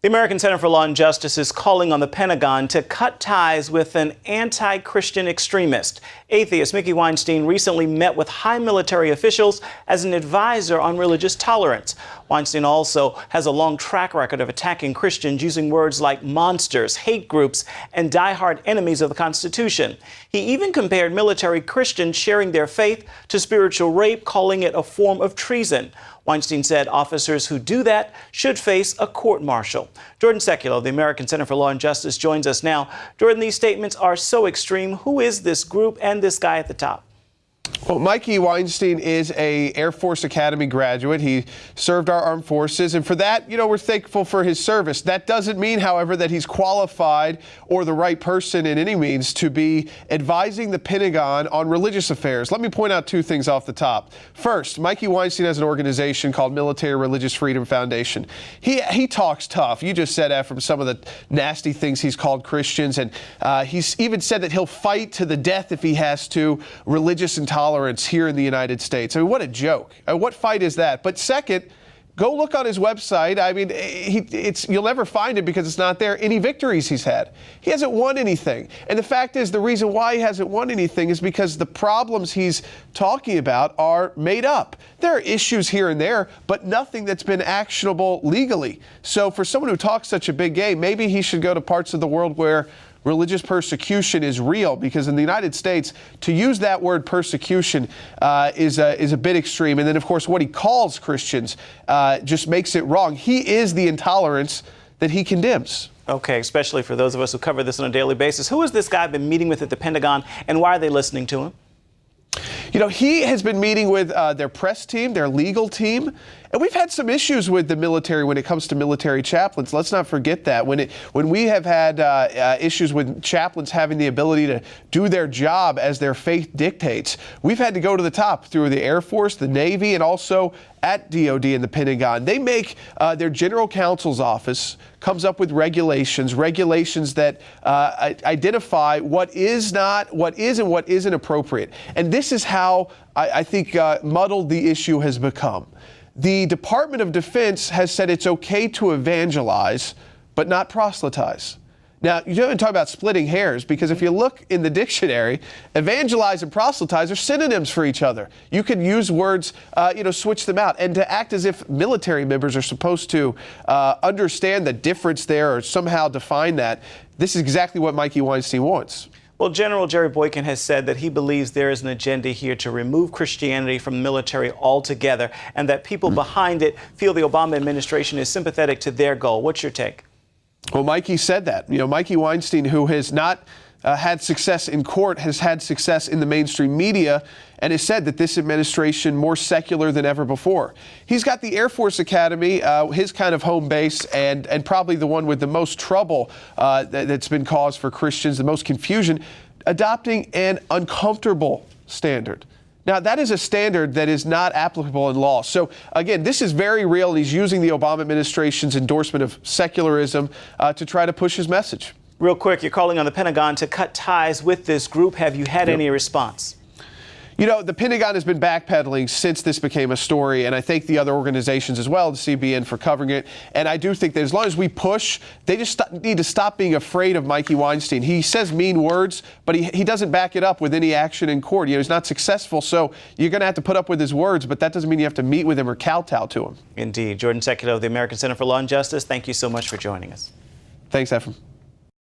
The American Center for Law and Justice is calling on the Pentagon to cut ties with an anti-Christian extremist. Atheist Mikey Weinstein recently met with high military officials as an advisor on religious tolerance. Weinstein also has a long track record of attacking Christians using words like monsters, hate groups, and diehard enemies of the Constitution. He even compared military Christians sharing their faith to spiritual rape, calling it a form of treason. Weinstein said officers who do that should face a court-martial. Jordan Sekulow, the American Center for Law and Justice, joins us now. Jordan, these statements are so extreme. Who is this group and this guy at the top? Well, Mikey Weinstein is a Air Force Academy graduate. He served our armed forces, and for that, we're thankful for his service. That doesn't mean, however, that he's qualified or the right person in any means to be advising the Pentagon on religious affairs. Let me point out two things off the top. First, Mikey Weinstein has an organization called Military Religious Freedom Foundation. He talks tough. You just said that from some of the nasty things he's called Christians, and he's even said that he'll fight to the death if he has to religious intolerance here in the United States. I mean, what a joke. What fight is that? But second, go look on his website. I mean, you'll never find it because it's not there. Any victories he's had. He hasn't won anything. And the fact is, the reason why he hasn't won anything is because the problems he's talking about are made up. There are issues here and there, but nothing that's been actionable legally. So for someone who talks such a big game, maybe he should go to parts of the world where religious persecution is real, because in the United States, to use that word persecution is a bit extreme. And then, of course, what he calls Christians just makes it wrong. He is the intolerance that he condemns. Okay, especially for those of us who cover this on a daily basis. Who has this guy been meeting with at the Pentagon, and why are they listening to him? He has been meeting with their press team, their legal team, and we've had some issues with the military when it comes to military chaplains. Let's not forget that. When we have had issues with chaplains having the ability to do their job as their faith dictates, we've had to go to the top through the Air Force, the Navy, and also at DOD and the Pentagon. They make their general counsel's office comes up with regulations that identify what is and what isn't appropriate. And this is how I think muddled the issue has become. The Department of Defense has said it's okay to evangelize, but not proselytize. Now, you don't even talk about splitting hairs, because if you look in the dictionary, evangelize and proselytize are synonyms for each other. You could use words, switch them out. And to act as if military members are supposed to understand the difference there or somehow define that, this is exactly what Mikey Weinstein wants. Well, General Jerry Boykin has said that he believes there is an agenda here to remove Christianity from the military altogether, and that people behind it feel the Obama administration is sympathetic to their goal. What's your take? Well, Mikey said that. Mikey Weinstein, who has not had success in court, has had success in the mainstream media, and has said that this administration more secular than ever before. He's got the Air Force Academy, his kind of home base, and probably the one with the most trouble that's been caused for Christians, the most confusion, adopting an uncomfortable standard. Now, that is a standard that is not applicable in law. So, again, this is very real, and he's using the Obama administration's endorsement of secularism to try to push his message. Real quick, you're calling on the Pentagon to cut ties with this group. Have you had any response? The Pentagon has been backpedaling since this became a story, and I thank the other organizations as well, the CBN, for covering it. And I do think that as long as we push, they just need to stop being afraid of Mikey Weinstein. He says mean words, but he doesn't back it up with any action in court. He's not successful, so you're going to have to put up with his words, but that doesn't mean you have to meet with him or kowtow to him. Indeed. Jordan Sekulow of the American Center for Law and Justice, thank you so much for joining us. Thanks, Ephraim.